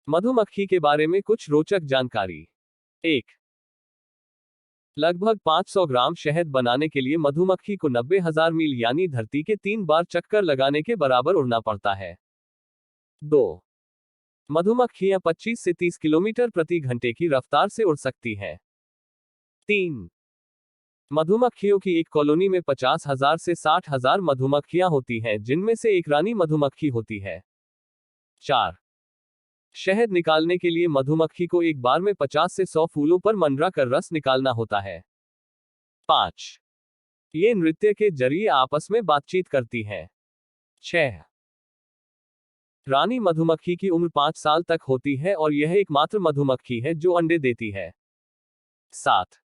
मधुमक्खी के बारे में कुछ रोचक जानकारी। 1. लगभग 500 ग्राम शहद बनाने के लिए मधुमक्खी को 90,000 मील यानी धरती के 3 बार चक्कर लगाने के बराबर उड़ना पड़ता है। 2. मधुमक्खियां 25 से 30 किलोमीटर प्रति घंटे की रफ्तार से उड़ सकती हैं। 3. मधुमक्खियों की एक कॉलोनी में 50,000 से 60,000 मधुमक्खियां होती हैं, जिनमें से एक रानी मधुमक्खी होती है। 4. शहद निकालने के लिए मधुमक्खी को एक बार में 50 से 100 फूलों पर मंडरा कर रस निकालना होता है। 5. ये नृत्य के जरिए आपस में बातचीत करती हैं। 6. रानी मधुमक्खी की उम्र 5 साल तक होती है और यह एकमात्र मधुमक्खी है जो अंडे देती है। 7.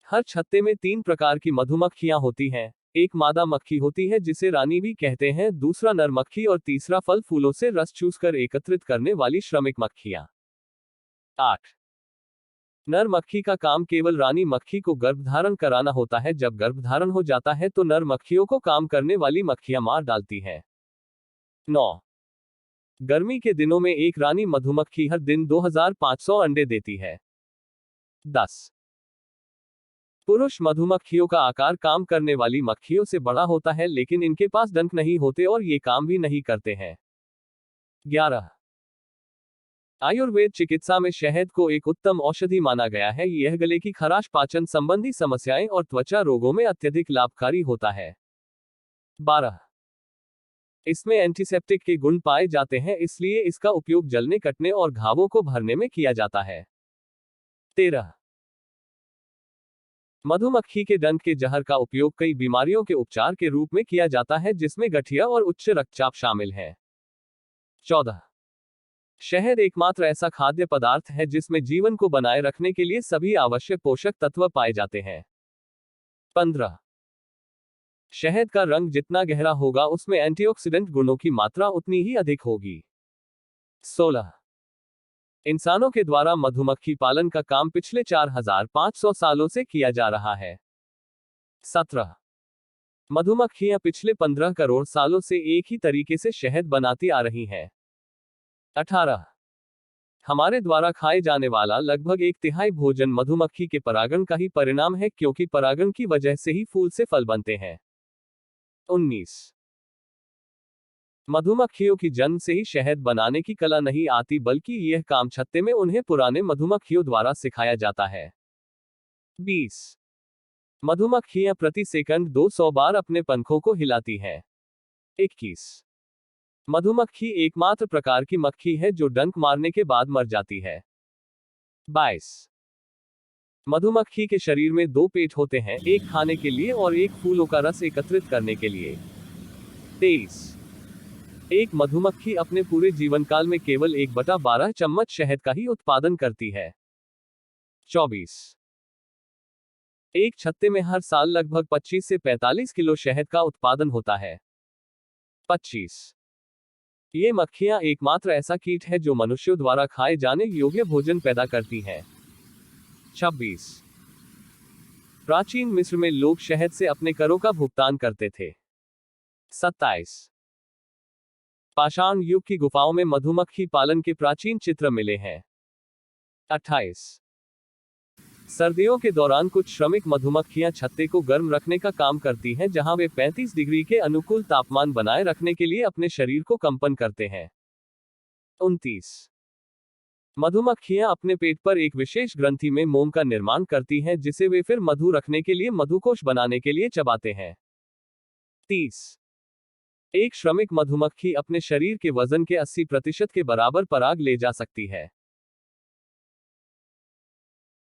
हर छत्ते में 3 प्रकार की मधुमक्खियां होती हैं। एक मादा मक्खी होती है जिसे रानी भी कहते हैं, दूसरा नर मक्खी और तीसरा फल फूलों से रस चूसकर एकत्रित करने वाली श्रमिक मक्खियां। 8. नर मक्खी का काम केवल रानी मक्खी को गर्भधारण कराना होता है। जब गर्भधारण हो जाता है तो नर मक्खियों को काम करने वाली मक्खियां मार डालती हैं। 9. गर्मी के दिनों में एक रानी मधुमक्खी हर दिन 2500 अंडे देती है। 10. पुरुष मधुमक्खियों का आकार काम करने वाली मक्खियों से बड़ा होता है, लेकिन इनके पास डंक नहीं होते और ये काम भी नहीं करते हैं। 11. आयुर्वेद चिकित्सा में शहद को एक उत्तम औषधि माना गया है। यह गले की खराश, पाचन संबंधी समस्याएं और त्वचा रोगों में अत्यधिक लाभकारी होता है। 12. इसमें एंटीसेप्टिक के गुण पाए जाते हैं, इसलिए इसका उपयोग जलने, कटने और घावों को भरने में किया जाता है। 13. मधुमक्खी के डंक के जहर का उपयोग कई बीमारियों के उपचार के रूप में किया जाता है, जिसमें गठिया और उच्च रक्तचाप शामिल है। 14. शहद एकमात्र ऐसा खाद्य पदार्थ है जिसमें जीवन को बनाए रखने के लिए सभी आवश्यक पोषक तत्व पाए जाते हैं। 15. शहद का रंग जितना गहरा होगा उसमें एंटीऑक्सीडेंट गुणों की मात्रा उतनी ही अधिक होगी। 16. इंसानों के द्वारा मधुमक्खी पालन का काम पिछले 4500 सालों से किया जा रहा है। 17. मधुमक्खियां पिछले 15 करोड़ सालों से एक ही तरीके से शहद बनाती आ रही हैं। 18. हमारे द्वारा खाए जाने वाला लगभग 1/3 भोजन मधुमक्खी के परागण का ही परिणाम है, क्योंकि परागण की वजह से ही फूल से फल बनते हैं। 19. मधुमक्खियों की जन्म से ही शहद बनाने की कला नहीं आती, बल्कि यह काम छत्ते में उन्हें पुराने मधुमक्खियों द्वारा सिखाया जाता है। 20. मधुमक्खियां प्रति सेकंड 200 बार अपने पंखों को हिलाती हैं। 21. मधुमक्खी एकमात्र प्रकार की मक्खी है जो डंक मारने के बाद मर जाती है। 22. मधुमक्खी के शरीर में 2 पेट होते हैं, एक खाने के लिए और एक फूलों का रस एकत्रित करने के लिए। 23. एक मधुमक्खी अपने पूरे जीवन काल में केवल 1/12 चम्मच शहद का ही उत्पादन करती है। 24. एक छत्ते में हर साल लगभग 25 से 45 किलो शहद का उत्पादन होता है। 25. ये मक्खियां एकमात्र ऐसा कीट है जो मनुष्यों द्वारा खाए जाने योग्य भोजन पैदा करती हैं। 26. प्राचीन मिस्र में लोग शहद से अपने करों का भुगतान करते थे। 27. पाषाण युग की गुफाओं में मधुमक्खी पालन के प्राचीन चित्र मिले हैं। 28. सर्दियों के दौरान कुछ श्रमिक मधुमक्खियां छत्ते को गर्म रखने का काम करती हैं, जहां वे 35 डिग्री के अनुकूल तापमान बनाए रखने के लिए अपने शरीर को कंपन करते हैं। 29. मधुमक्खियां अपने पेट पर एक विशेष ग्रंथि में मोम का निर्माण करती हैं, जिसे वे फिर मधु रखने के लिए मधुकोश बनाने के लिए चबाते हैं। 30. एक श्रमिक मधुमक्खी अपने शरीर के वजन के 80% के बराबर पराग ले जा सकती है।